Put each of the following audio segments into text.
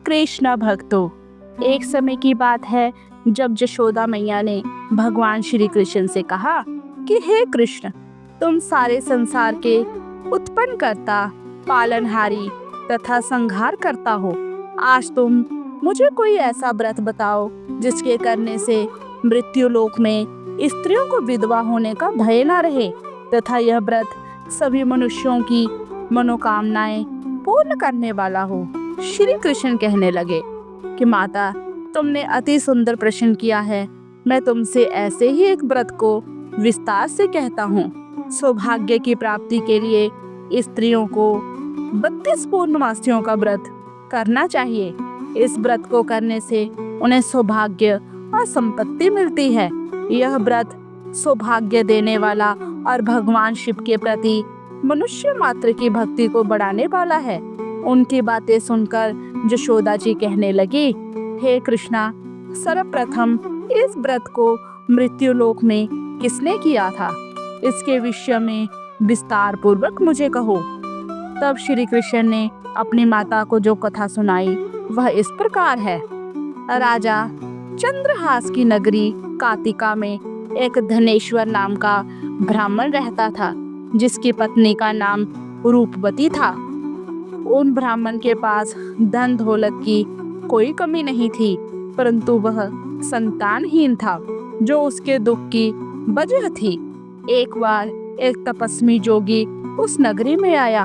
कृष्ण भक्तों, एक समय की बात है जब जशोदा मैया ने भगवान श्री कृष्ण से कहा कि हे कृष्ण, तुम सारे संसार के उत्पन्न करता, पालनहारी तथा संहार करता हो। आज तुम मुझे कोई ऐसा व्रत बताओ जिसके करने से मृत्यु लोक में स्त्रियों को विधवा होने का भय न रहे तथा यह व्रत सभी मनुष्यों की मनोकामनाएं पूर्ण करने वाला हो। श्री कृष्ण कहने लगे कि माता, तुमने अति सुंदर प्रश्न किया है। मैं तुमसे ऐसे ही एक व्रत को विस्तार से कहता हूँ। सौभाग्य की प्राप्ति के लिए स्त्रियों को 32 पूर्णमासियों का व्रत करना चाहिए। इस व्रत को करने से उन्हें सौभाग्य और संपत्ति मिलती है। यह व्रत सौभाग्य देने वाला और भगवान शिव के प्रति मनुष्य मात्र की भक्ति को बढ़ाने वाला है। उनकी बातें सुनकर जशोदा जी कहने लगी, हे कृष्णा, सर्वप्रथम इस व्रत को मृत्यु लोक में किसने किया था? इसके विषय में विस्तार पूर्वक मुझे कहो। तब श्री कृष्ण ने अपनी माता को जो कथा सुनाई वह इस प्रकार है। राजा चंद्रहास की नगरी कातिका में एक धनेश्वर नाम का ब्राह्मण रहता था, जिसकी पत्नी का नाम रूपवती था। उन ब्राह्मण के पास धन दौलत की कोई कमी नहीं थी, परंतु वह संतानहीन था, जो उसके दुख की वजह थी। एक बार एक तपस्वी जोगी उस नगरी में आया।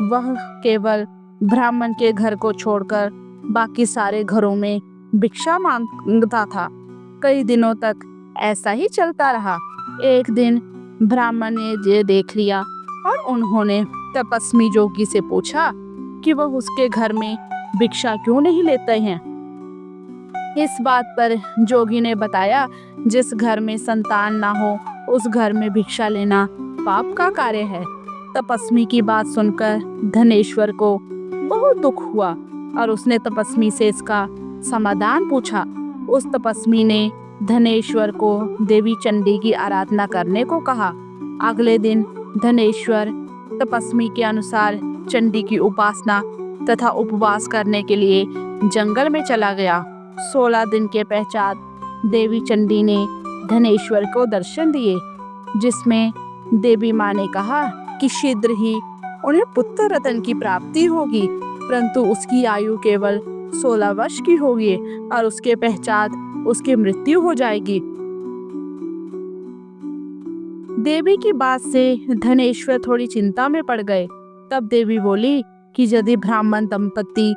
वह केवल ब्राह्मण के घर को छोड़कर बाकी सारे घरों में भिक्षा मांगता था। कई दिनों तक ऐसा ही चलता रहा। एक दिन ब्राह्मण ने ये देख लिया और उन्होंने तपस्वी जोगी से पूछा कि वह उसके घर में भिक्षा क्यों नहीं लेते हैं। इस बात पर जोगी ने बताया, जिस घर में संतान ना हो उस घर में भिक्षा लेना पाप का कार्य है। तपस्वी की बात सुनकर धनेश्वर को बहुत दुख हुआ और उसने तपस्वी से इसका समाधान पूछा। उस तपस्वी ने धनेश्वर को देवी चंडी की आराधना करने को कहा। अगले दिन धनेश्वर तपस्वी के अनुसार चंडी की उपासना तथा उपवास करने के लिए जंगल में चला गया। 16 दिन के पश्चात देवी चंडी ने धनेश्वर को दर्शन दिए, जिसमें देवी माँ ने कहा कि शीघ्र ही उन्हें पुत्र रत्न की प्राप्ति होगी, परंतु उसकी आयु केवल 16 वर्ष की होगी और उसके पश्चात उसकी मृत्यु हो जाएगी। देवी की बात से धनेश्वर थोड़ी चिंता में पड़ गए। तब देवी बोली कि यदि ब्राह्मण दंपति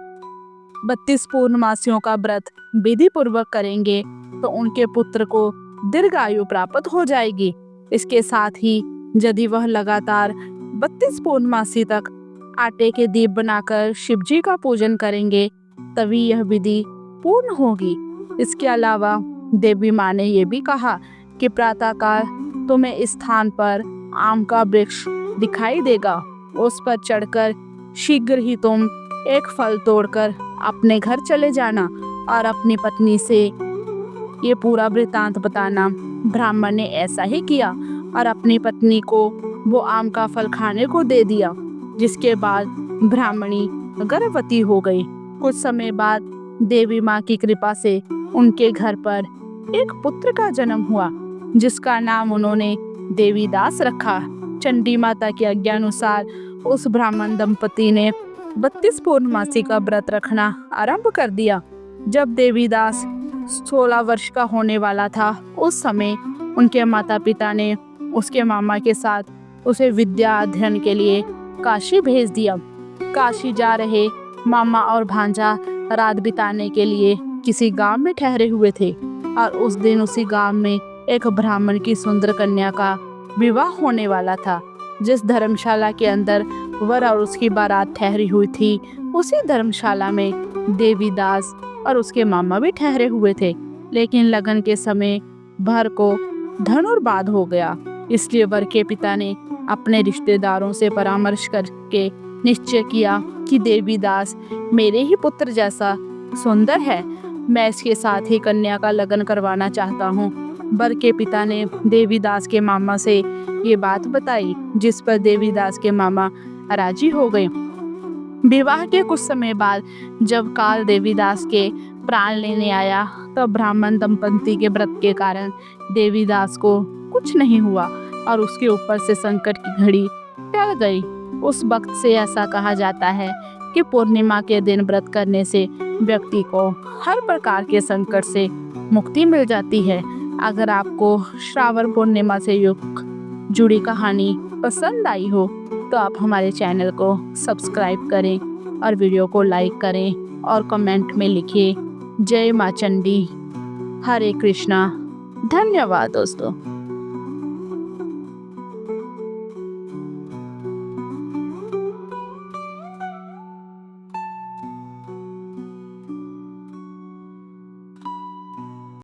32 पूर्णमासियों का व्रत विधि पूर्वक करेंगे तो उनके पुत्र को दीर्घायु प्राप्त हो जाएगी। इसके साथ ही यदि वह लगातार 32 पूर्णमासी तक आटे के दीप बनाकर शिव जी का पूजन करेंगे तभी यह विधि पूर्ण होगी। इसके अलावा देवी माँ ने यह भी कहा कि प्रातःकाल तुम्हें इस स्थान पर आम का वृक्ष दिखाई देगा। उस पर चढ़कर शीघ्र ही तुम एक फल तोड़कर अपने घर चले जाना और अपनी पत्नी से ये पूरा वृतांत बताना। ब्राह्मण ने ऐसा ही किया और अपनी पत्नी को वो आम का फल खाने को दे दिया, जिसके बाद ब्राह्मणी गर्भवती हो गई। कुछ समय बाद देवी माँ की कृपा से उनके घर पर एक पुत्र का जन्म हुआ, जिसका नाम उन्होंने देवीदास रखा। चंडी माता की आज्ञानुसार उस ब्राह्मण दंपति ने 32 पूर्णमासी का व्रत रखना आरंभ कर दिया। जब देवीदास 16 वर्ष का होने वाला था, उस समय उनके माता पिता ने उसके मामा के साथ उसे विद्या अध्ययन के लिए काशी भेज दिया। काशी जा रहे मामा और भांजा रात बिताने के लिए किसी गांव में ठहरे हुए थे और उस दिन उसी गांव में एक ब्राह्मण की सुंदर कन्या का विवाह होने वाला था। जिस धर्मशाला के अंदर वर और उसकी बारात ठहरी हुई थी, उसी धर्मशाला में देवीदास और उसके मामा भी ठहरे हुए थे। लेकिन लगन के समय वर को धनुर्वात हो गया, इसलिए वर के पिता ने अपने रिश्तेदारों से परामर्श करके निश्चय किया कि देवीदास मेरे ही पुत्र जैसा सुंदर है, मैं इसके साथ ही कन्या का लगन करवाना चाहता हूँ। वर के पिता ने देवीदास के मामा से ये बात बताई, जिस पर देवीदास के मामा राजी हो गए। विवाह के कुछ समय बाद जब काल देवीदास के प्राण लेने आया तब ब्राह्मण दंपति के व्रत के कारण देवीदास को कुछ नहीं हुआ और उसके ऊपर से संकट की घड़ी टल गई। उस वक्त से ऐसा कहा जाता है कि पूर्णिमा के दिन व्रत करने से व्यक्ति को हर प्रकार के संकट से मुक्ति मिल जाती है। अगर आपको श्रावण पूर्णिमा से जुड़ी कहानी पसंद आई हो तो आप हमारे चैनल को सब्सक्राइब करें और वीडियो को लाइक करें और कमेंट में लिखें जय मां चंडी, हरे कृष्णा। धन्यवाद दोस्तों।